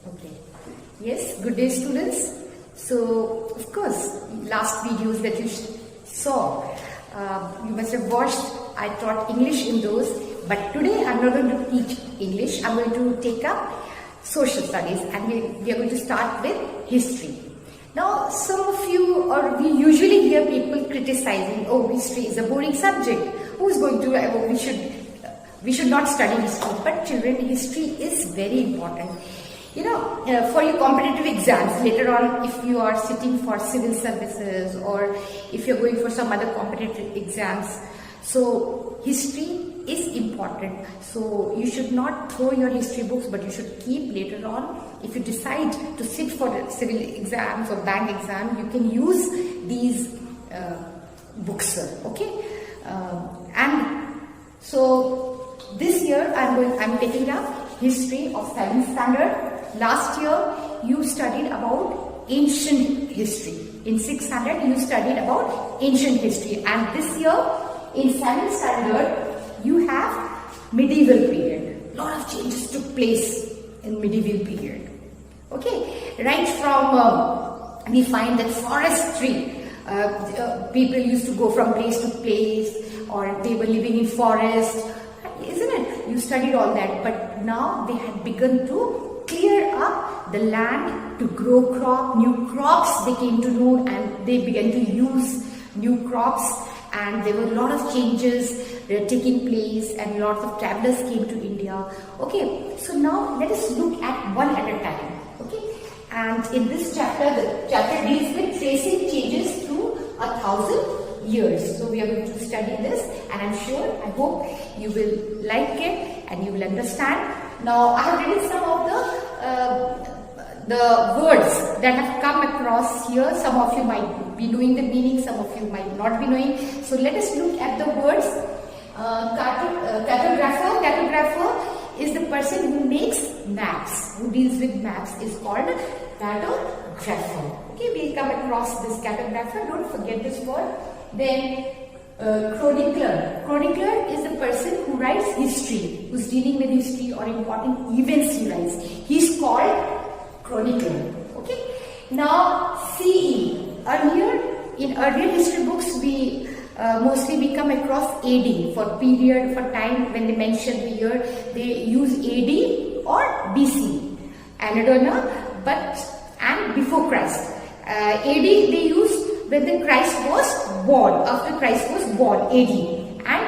Okay. Yes, good day students. So, of course, last videos that you saw, you must have watched. I taught English in those, but today I'm not going to teach English. I'm going to take up social studies, and we are going to start with history. Now, some of you, or we usually hear people criticizing, oh, history is a boring subject. Who's going to, we should not study history. But children, history is very important. You know, for your competitive exams later on, if you are sitting for civil services or if you're going for some other competitive exams, so history is important. So you should not throw your history books, but you should keep later on. If you decide to sit for civil exams or bank exam, you can use these books, okay? And so this year I'm taking up history of 7th standard. Last year you studied about ancient history. In 6th standard you studied about ancient history, and this year in 7th standard you have medieval period. A lot of changes took place in medieval period. Okay, right from we find that forestry, people used to go from place to place, or they were living in forest, isn't it? You studied all that, but now they had begun to clear up the land to grow new crops they came to know, and they began to use new crops, and there were a lot of changes taking place, and lots of travelers came to India. Okay, so now let us look at one at a time. Okay, and in this chapter, the chapter deals with tracing changes through 1,000 years. So we are going to study this, and I hope you will like it and you will understand. Now I have written some of the words that have come across here. Some of you might be knowing the meaning, some of you might not be knowing. So let us look at the words. Cartographer. Cartographer is the person who makes maps, who deals with maps, is called cartographer. Okay, we come across this cartographer, don't forget this word. Then chronicler. Chronicler is the person who writes history, who's dealing with history or important events he writes. He's called chronicler. Okay. Now CE. In earlier history books, we mostly come across AD for period, for time. When they mention the year, they use AD or BC. And I don't know, and before Christ. AD they use when the Christ was born, after Christ was born, AD, and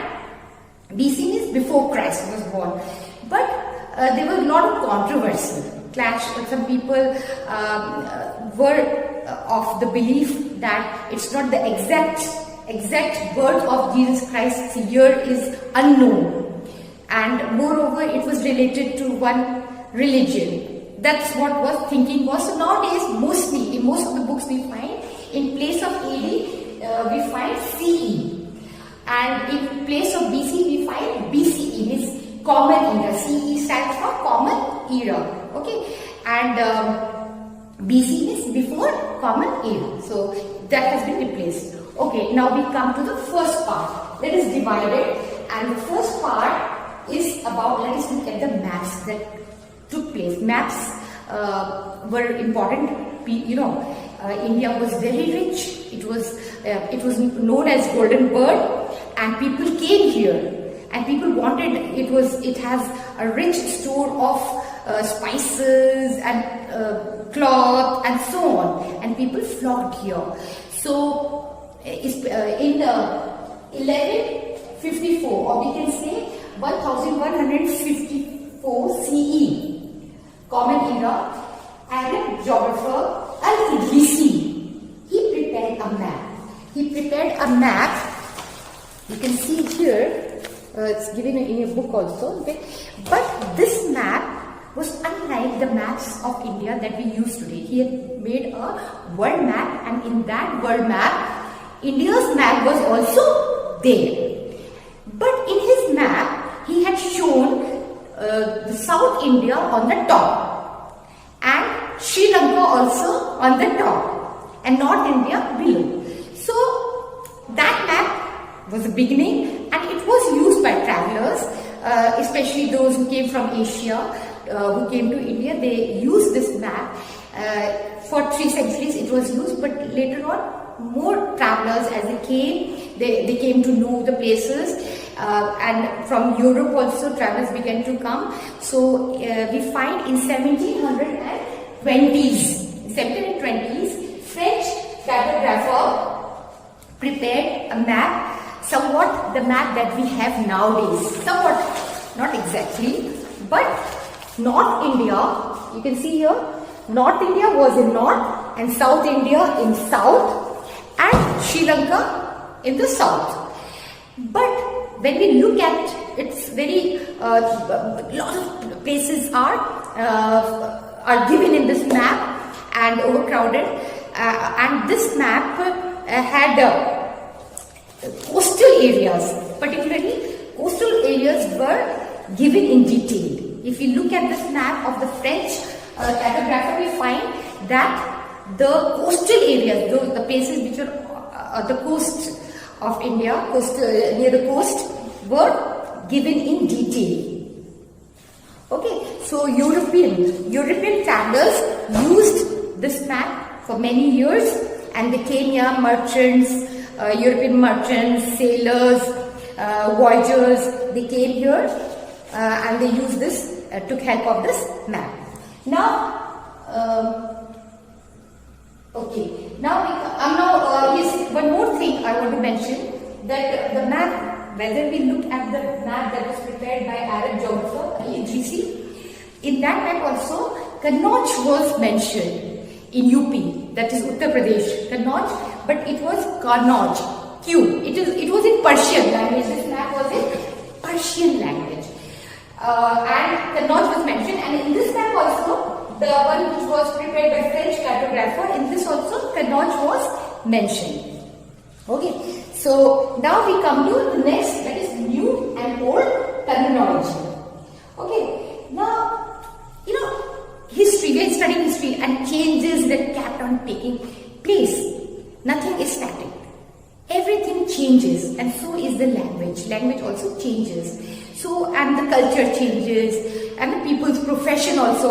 BC is before Christ was born. But there was a lot of controversy, clash. Some people were of the belief that it's not the exact birth of Jesus Christ's year is unknown, and moreover it was related to one religion. That's what was thinking was. So nowadays, mostly in most of the books we find, in place of AD, we find CE, and in place of BC, we find BCE, means common era. CE stands for common era. Okay, and BC is before common era. So that has been replaced. Okay, now we come to the first part. Let us divide it, and the first part is about. Let us look at the maps that took place. Maps were important. You know, India was very rich. It was known as Golden Bird, and people came here, and people wanted. It has a rich store of spices and cloth and so on, and people flocked here. So in 1154, or we can say 1154 CE, Common Era, and a geographer Al-Idrisi, he prepared a map. You can see here, it's given in a book also. Okay, but this map was unlike the maps of India that we use today. He had made a world map, and in that world map, India's map was also there. But in his map, he had shown the South India on the top, and Sri Lanka also on the top, and North India below. So that map was a beginning, and it was used by travelers, especially those who came from Asia, who came to India, they used this map. For 3 centuries it was used, but later on more travelers as they came, they came to know the places, and from Europe also travelers began to come. So we find in 1720s, French cartographer prepared a map, somewhat the map that we have nowadays, somewhat, not exactly, but North India, you can see here, North India was in north and South India in south and Sri Lanka in the south. But when we look at it's very lot of places are given in this map and overcrowded, and this map had coastal areas, particularly coastal areas were given in detail. If you look at this map of the French cartographer, we find that the coastal areas, the places which are the coast of India, near the coast, were given in detail. Okay, so European travelers used this map for many years, and they came here, merchants, European merchants, sailors, voyagers, they came here and they used this, took help of this map. Now, okay. Now, yes, one more thing I want to mention, that the map, whether we look at the map that was prepared by Arab geographer Idrisi, in that map also Kannauj was mentioned in UP, that is Uttar Pradesh, Kannauj, but it was Kannauj, Q. It was in Persian language. This map was in Persian language, and Kannauj was mentioned. And in this map also, the one which was prepared by French cartographer, in this also Kannauj was mentioned. Okay, so now we come to the next, that is new and old terminology. Okay, now history, we are studying history and changes that kept on taking place. Nothing is static. Everything changes, and so is the language. Language also changes. So, and the culture changes, and the people's profession also,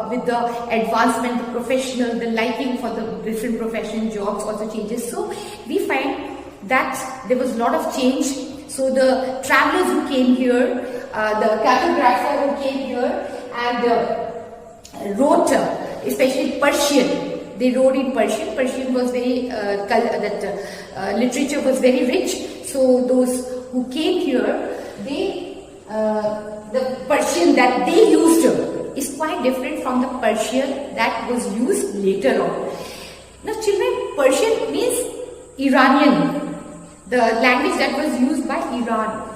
with the advancement, the professional, the liking for the different profession, jobs also changes. So, we find that there was a lot of change. So, the travelers who came here, the cartographer who came here, and wrote, especially Persian. They wrote in Persian. Persian was very, literature was very rich. So those who came here, the Persian that they used is quite different from the Persian that was used later on. Now children, Persian means Iranian. The language that was used by Iran.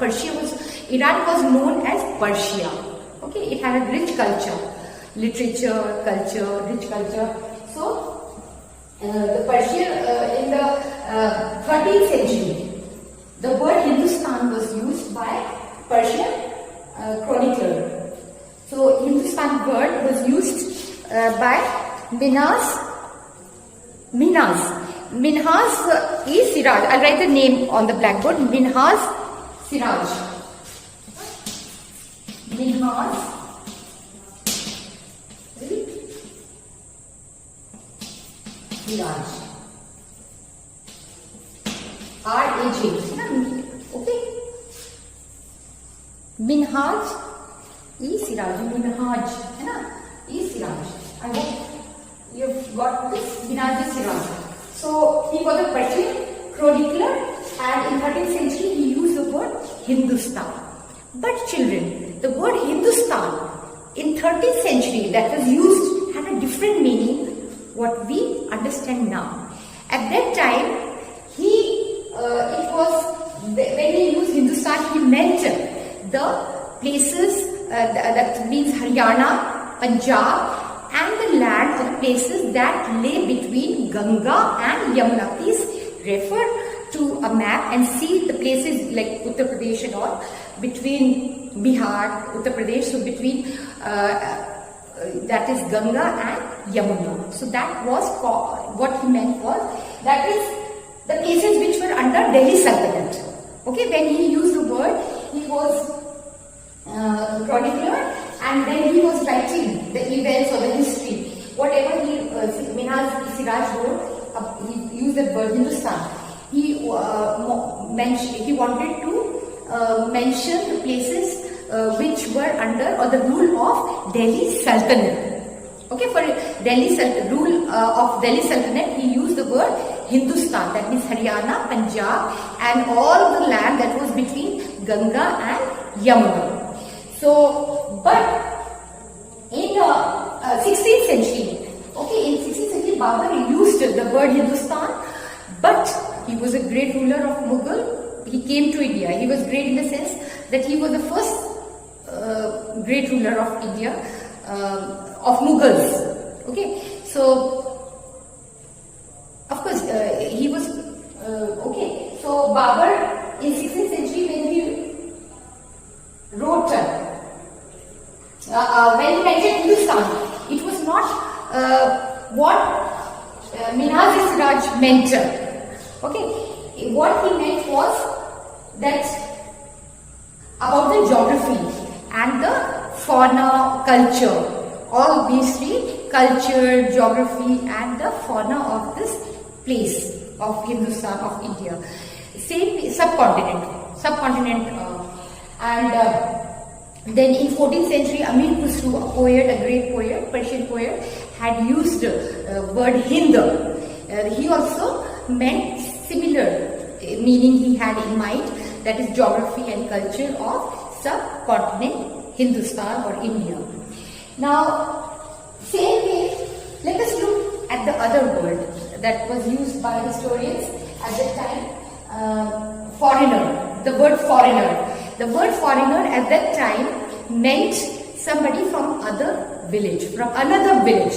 Iran was known as Persia. Okay, it had a rich culture. Literature, culture, rich culture. So, the Persian in the 13th century, the word Hindustan was used by Persian chronicler. So, Hindustan word was used by Minhas is Siraj. I'll write the name on the blackboard. Minhas Siraj. Minhas Siraj. R-A-J. Okay. Minhaj is Siraj. Minhaj. Is Siraj. I hope you've got this. Minhaj is Siraj. So he was a Persian chronicler, and in 13th century he used the word Hindustan. But children, the word Hindustan in 13th century that was used had a different meaning what we understand now. At that time, when he used Hindustan, he meant the places that means Haryana, Punjab, and the land or the places that lay between Ganga and Yamuna. Please refer to a map and see the places like Uttar Pradesh and all, between Bihar, Uttar Pradesh, so between that is Ganga and Yamuna. So that was what he meant was, that is the places which were under Delhi Sultanate. Okay, when he used the word, he was chronicler, and then he was writing the events or the history. Whatever he, Minhaj-e-Siraj wrote, he used the word Hindustan. He wanted to mention the places which were under or the rule of Delhi Sultanate. Okay, for rule of Delhi Sultanate, he used the word Hindustan, that means Haryana, Punjab, and all the land that was between Ganga and Yamuna. So, but in 16th century, okay, in 16th century, Babur used the word Hindustan, but he was a great ruler of Mughal. He came to India. He was great in the sense that he was the first great ruler of India, of Mughals. Okay, so of course he was okay. So Babur in 16th century, when he wrote, when he mentioned Hindustan, it was not what Minhaj-e-Siraj meant. Okay, what he meant was that about the geography and the fauna, culture. All these three, culture, geography and the fauna of this place of Hindustan, of India. Same subcontinent. And then in 14th century, Amir Khusro, a poet, a great poet, Persian poet, had used word Hind. He also meant similar meaning he had in mind, that is geography and culture of subcontinent Hindustan or India. Now, same way, let us look at the other word that was used by historians at that time, foreigner. The word foreigner. The word foreigner at that time meant somebody from other village, from another village.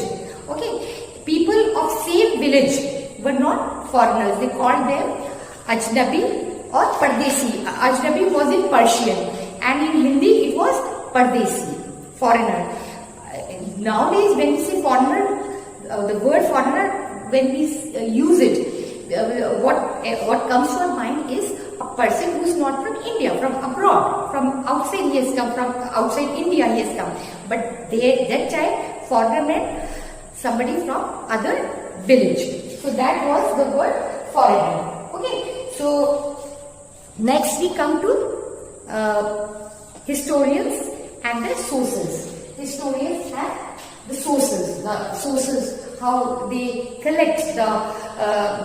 Okay, people of same village were not foreigners. They called them Ajnabi or Pardesi. Ajnabi was in Persian, and in Hindi it was Pardesi, foreigner. Nowadays, when we say foreigner, the word foreigner, when we use it, what comes to our mind is a person who is not from India, from abroad, from outside he has come, from outside India he has come. But that time, foreigner meant somebody from other village. So that was the word foreigner. Okay. So next we come to historians and the sources. Historians have the sources, how they collect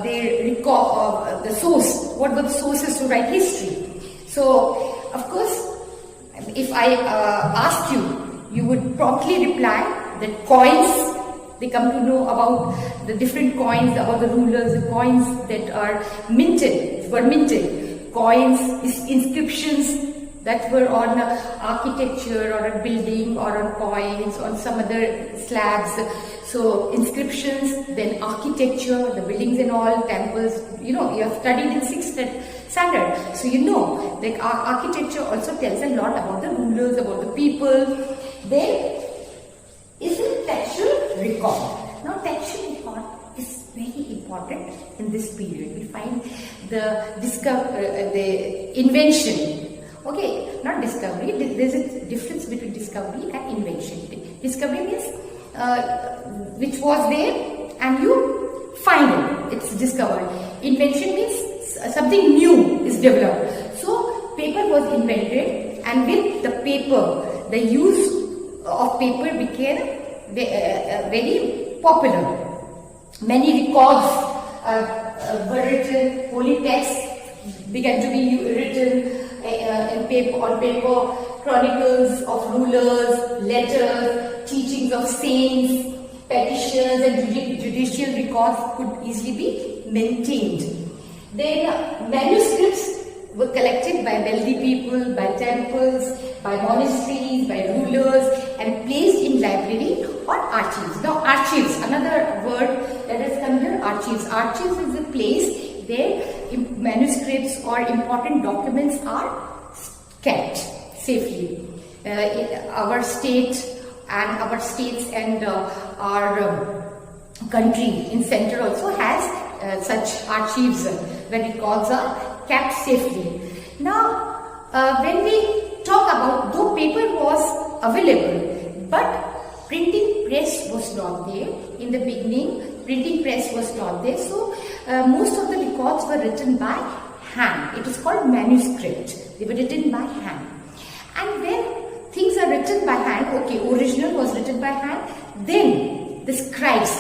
they record the source. What were the sources to write history? So, of course, if I asked you, you would promptly reply that coins. They come to know about the different coins, about the rulers, the coins that are were minted. Coins, inscriptions that were on architecture or a building or on coins, on some other slabs. So inscriptions, then architecture, the buildings and all, temples, you have studied in 6th standard. So like architecture also tells a lot about the rulers, about the people. Then is the textual record. Now textual record is very important in this period. We find the invention. Okay, not discovery. There's a difference between discovery and invention. Discovery means which was there and you find it. It's discovered. Invention means something new is developed. So paper was invented, and with the paper, the use of paper became very popular. Many records were written. Holy texts began to be written on paper, chronicles of rulers, letters, teachings of saints, petitions and judicial records could easily be maintained. Then manuscripts were collected by wealthy people, by temples, by monasteries, by rulers, and placed in library or archives. Now archives, another word that has come here, archives. Archives is a place where manuscripts or important documents are kept safely. Our state and our states and our country in center also has such archives where records are kept safely. Now, when we talk about, though paper was available, but printing press was not there. In the beginning, printing press was not there. So most of the records were written by hand. It is called manuscript. They were written by hand. And when things are written by hand, okay, original was written by hand, then the scribes,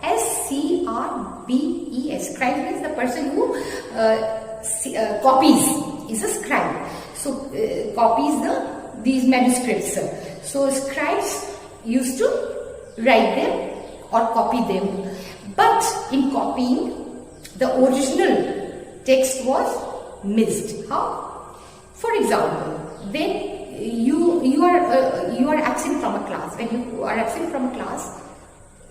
S-C-R-B-E-S, scribe means the person who copies, is a scribe. So copies these manuscripts. So scribes used to write them or copy them. But in copying, the original text was missed. How? For example, when you are absent from a class, when you are absent from a class,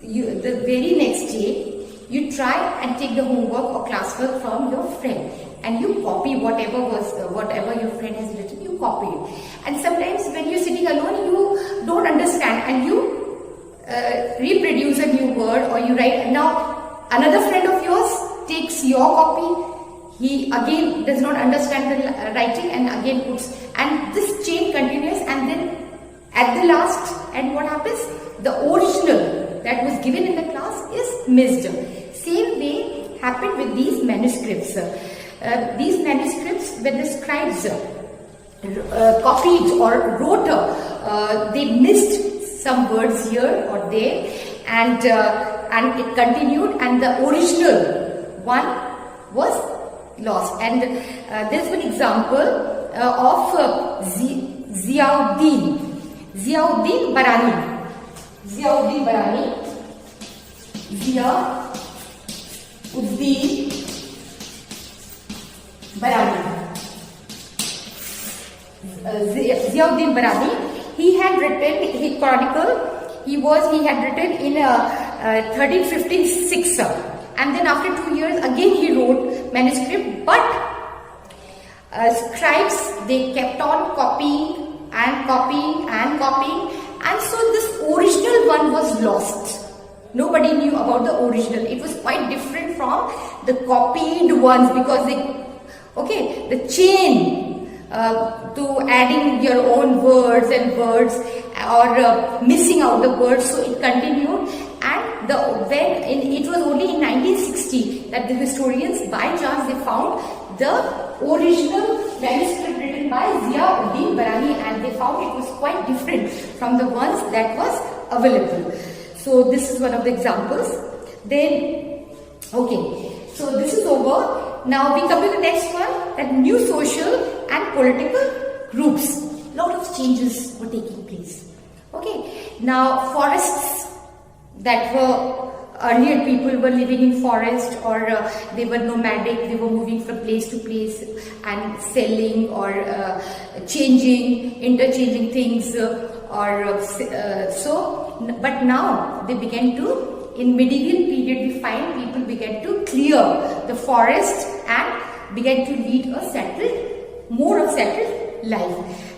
the very next day you try and take the homework or classwork from your friend, and you copy whatever your friend has written. You copy it, and sometimes when you're sitting alone, you don't understand, and you reproduce a new word, or you write. Now another friend of yours takes your copy. He again does not understand the writing and again puts, and this chain continues, and then at the last, and what happens? The original that was given in the class is missed. Same way happened with these manuscripts. These manuscripts, when the scribes copied or wrote, they missed some words here or there, and it continued, and the original one was lost. And there's one example of Ziauddin Barani. Ziauddin Barani. Ziauddin Barani. He had written his chronicle. He had written in 1356, and then after 2 years again he wrote manuscript. But scribes, they kept on copying and copying and copying, and so this original one was lost. Nobody knew about the original. It was quite different from the copied ones, because the chain to adding your own words or missing out the words, so it continued. And it was only in 1960 that the historians, by chance, they found the original manuscript written by Ziauddin Barani, and they found it was quite different from the ones that was available. So this is one of the examples. Then, okay, so this is over. Now we come to the next one, that new social and political groups. Lot of changes were taking place. Okay, now forests that were earlier, people were living in forest, or they were nomadic, they were moving from place to place and selling or interchanging things, but now they began to, in medieval period, we find people began to clear the forest and began to lead a more settled life,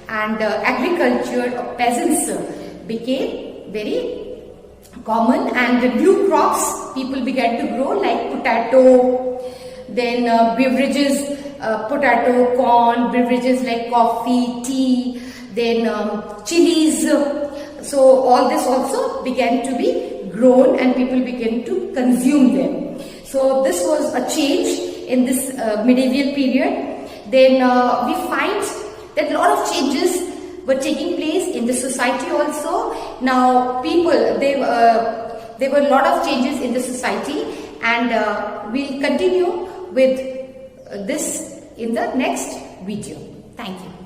and agriculture of peasants became very common, and the new crops people began to grow, like potato, then beverages, potato, corn, beverages like coffee, tea, then chilies. So all this also began to be grown, and people began to consume them. So this was a change in this medieval period. Then we find that a lot of changes were taking place in the society also. Now people, there were a lot of changes in the society, and we'll continue with this in the next video. Thank you.